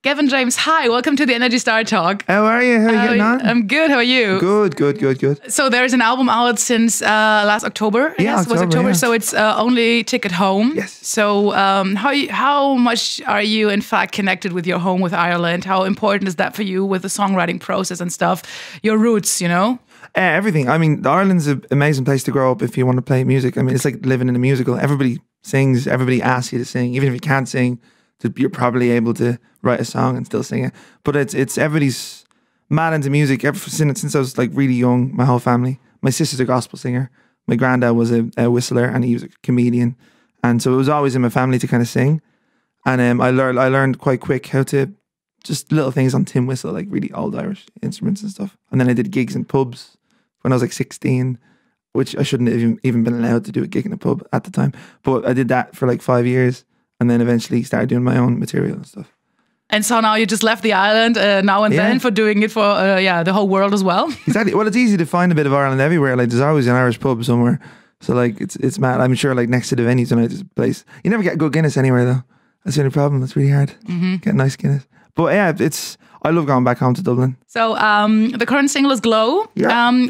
Gavin James, hi, welcome to the Energy Star Talk. How are you? How are you getting on? I'm good, how are you? Good. So there's an album out since last October, I guess. Was October, yeah. so it's only Ticket Home. Yes. So how much are you, in fact, connected with your home, with Ireland? How important is that for you with the songwriting process and stuff? Your roots, you know? Everything. I mean, Ireland's an amazing place to grow up if you want to play music. I mean, it's like living in a musical. Everybody sings, everybody asks you to sing. Even if you can't sing, you're probably able to write a song and still sing it. But it's everybody's mad into music ever since I was like really young. My whole family. My sister's a gospel singer. My granddad was a whistler and he was a comedian, and so it was always in my family to kind of sing. And I learned quite quick how to just little things on tin whistle, like really old Irish instruments and stuff. And then I did gigs in pubs when I was like 16, which I shouldn't have even been allowed to do a gig in a pub at the time. But I did that for like 5 years. And then eventually started doing my own material and stuff. And so now you just left the island now and then for doing it for the whole world as well. Exactly. Well, it's easy to find a bit of Ireland everywhere. Like there's always an Irish pub somewhere. So like it's mad. I'm sure like next to the venues tonight there's a place. You never get good Guinness anywhere though. That's the only problem. It's really hard. Get nice Guinness. But yeah, I love going back home to Dublin. So the current single is Glow,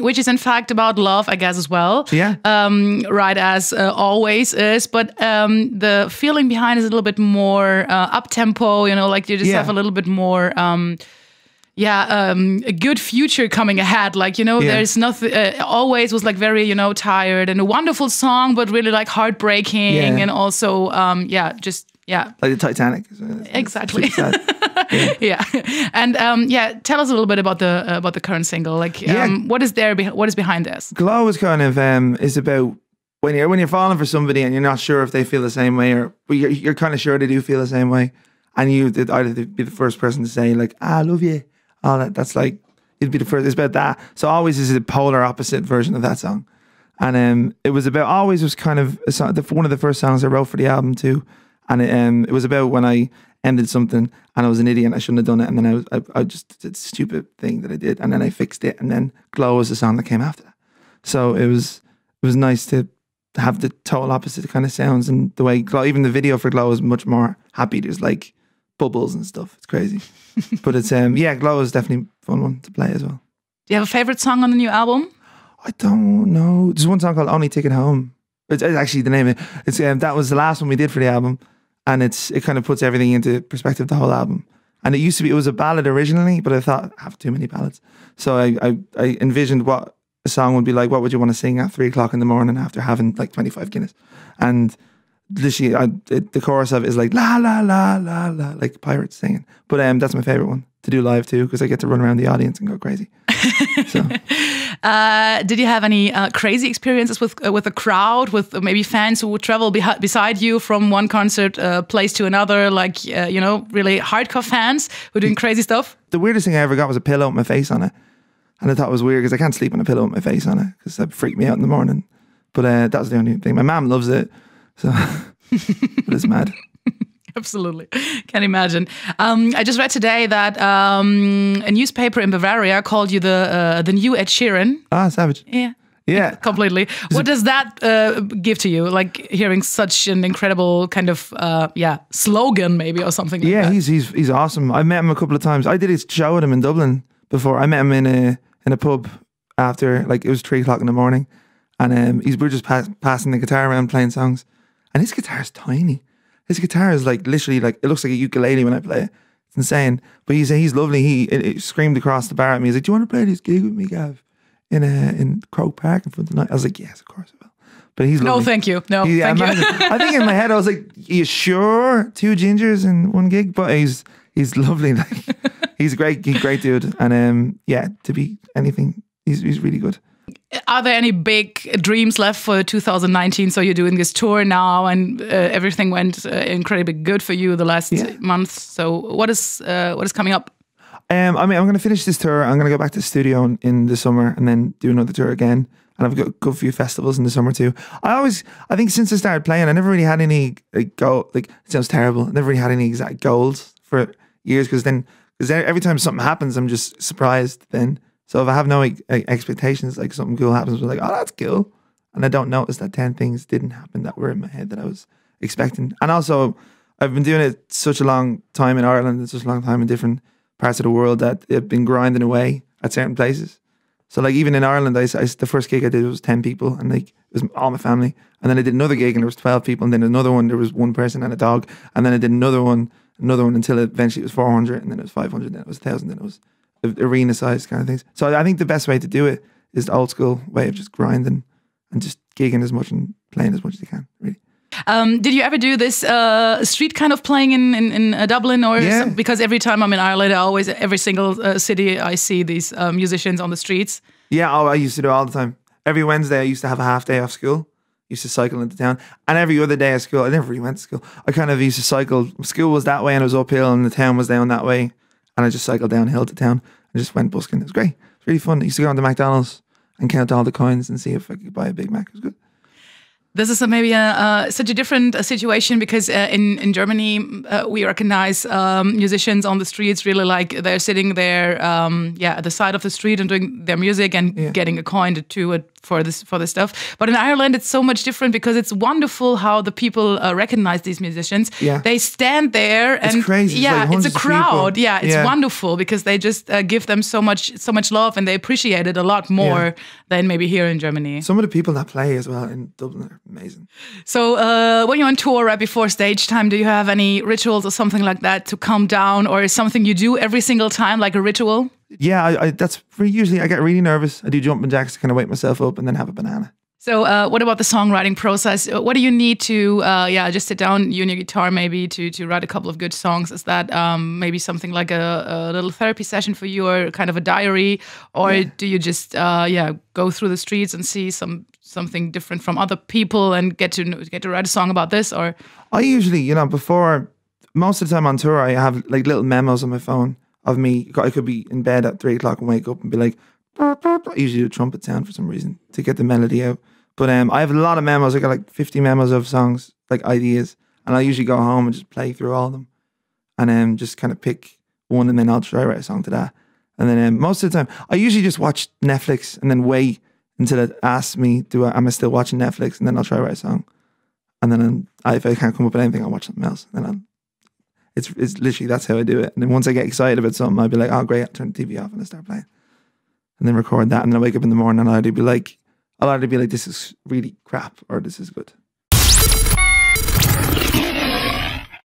which is in fact about love, I guess, as well. Yeah. Right, as always is. But the feeling behind is a little bit more up-tempo, you know, like you just have a little bit more... a good future coming ahead. Like, you know, there's nothing, always was like very, you know, tired and a wonderful song, but really like heartbreaking and also, like the Titanic. Exactly. Yeah. And tell us a little bit about the current single. Like, what is behind this? Glow is kind of is about when you're falling for somebody and you're not sure if they feel the same way, but you're kind of sure they do feel the same way, and you'd either be the first person to say like, I love you. All that. That's like you'd be the first. It's about that. So Always is a polar opposite version of that song, and it was about Always was kind of a song, one of the first songs I wrote for the album too. And it was about when I ended something and I was an idiot and I shouldn't have done it. And then I just did a stupid thing that I did. And then I fixed it. And then Glow was the song that came after that. So it was nice to have the total opposite kind of sounds. And the way Glow, even the video for Glow is much more happy. There's like bubbles and stuff. It's crazy. But it's, Glow is definitely a fun one to play as well. Do you have a favorite song on the new album? I don't know. There's one song called Only Ticket Home. It's actually the name of it. It's that was the last one we did for the album. And it kind of puts everything into perspective, the whole album. And it was a ballad originally, but I thought I have too many ballads. So I envisioned what a song would be like. What would you want to sing at 3 o'clock in the morning after having like 25 Guinness? And literally, the chorus of it is like la la la la la, like pirates singing. But that's my favorite one to do live too, because I get to run around the audience and go crazy. So. Did you have any crazy experiences with a crowd, with maybe fans who would travel beside you from one concert place to another, like really hardcore fans who are doing crazy stuff? The weirdest thing I ever got was a pillow with my face on it, and I thought it was weird because I can't sleep on a pillow with my face on it because that freaked me out in the morning. But that was the only thing. My mom loves it, so but it's mad. Absolutely. Can imagine. I just read today that a newspaper in Bavaria called you the new Ed Sheeran. Ah, savage. Yeah. Completely. What does that give to you? Like hearing such an incredible kind of slogan maybe or something like that. Yeah, he's awesome. I met him a couple of times. I did a show with him in Dublin before. I met him in a pub after, like it was 3 o'clock in the morning, and we were just passing the guitar around playing songs, and his guitar is tiny. His guitar is like literally like, it looks like a ukulele when I play it. It's insane. But he's lovely. He screamed across the bar at me. He's like, "Do you want to play this gig with me, Gav? In Croke Park in front of the night?" I was like, "Yes, of course I will." But he's lovely. No, thank you. No, thank you. I think in my head I was like, "Are you sure? 2 gingers in one gig?" But he's lovely. Like he's a great dude. And to be anything, he's really good. Are there any big dreams left for 2019? So you're doing this tour now, and everything went incredibly good for you the last months. So what is coming up? I'm going to finish this tour. I'm going to go back to the studio in the summer, and then do another tour again. And I've got a good few festivals in the summer too. I think since I started playing, I never really had any goal. Like, it sounds terrible. I never really had any exact goals for years because every time something happens, I'm just surprised then. So if I have no expectations, like something cool happens, I'm like, oh, that's cool. And I don't notice that 10 things didn't happen that were in my head that I was expecting. And also, I've been doing it such a long time in Ireland and such a long time in different parts of the world that I've been grinding away at certain places. So like even in Ireland, the first gig I did was 10 people, and like it was all my family. And then I did another gig and there was 12 people, and then another one there was one person and a dog, and then I did another one until eventually it was 400, and then it was 500, then it was 1,000, then it was arena size kind of things. So I think the best way to do it is the old school way of just grinding and just gigging as much and playing as much as you can, really. Did you ever do this street kind of playing in Dublin, or because every time I'm in Ireland, every single city I see these musicians on the streets? Yeah, I used to do it all the time. Every Wednesday I used to have a half day off school. I used to cycle into town, and every other day at school, I never really went to school. I kind of used to cycle. School was that way and it was uphill, and the town was down that way, and I just cycled downhill to town. I just went busking. It was great. It was really fun. I used to go into McDonald's and count all the coins and see if I could buy a Big Mac. It was good. This is maybe such a different situation because in Germany we recognize musicians on the streets really like they're sitting there at the side of the street and doing their music and getting a coin or two for this stuff. But in Ireland it's so much different because it's wonderful how the people recognize these musicians. Yeah. They stand there and it's crazy. Yeah, it's a crowd. Yeah, it's wonderful because they just give them so much love and they appreciate it a lot more than maybe here in Germany. Some of the people that play as well in Dublin are amazing. So when you're on tour right before stage time, do you have any rituals or something like that to calm down, or is something you do every single time, like a ritual? Yeah, usually I get really nervous. I do jumping jacks to kind of wake myself up and then have a banana. So what about the songwriting process? What do you need to just sit down, you and your guitar maybe, to write a couple of good songs? Is that maybe something like a little therapy session for you, or kind of a diary? Or do you just go through the streets and see something different from other people and get to write a song about this? Or I usually, before, most of the time on tour, I have like little memos on my phone of me. I could be in bed at 3 o'clock and wake up and be like, I usually do a trumpet sound for some reason to get the melody out. But I have a lot of memos. I got like 50 memos of songs, like ideas, and I usually go home and just play through all of them, and just kind of pick one, and then I'll try write a song to that. And then most of the time, I usually just watch Netflix and then wait until it asks me, am I still watching Netflix? And then I'll try write a song. And then if I can't come up with anything, I'll watch something else. And then it's literally, that's how I do it. And then once I get excited about something, I'll be like, oh great, I'll turn the TV off and I start playing. And then record that. And then I wake up in the morning and I'll either be like, this is really crap or this is good.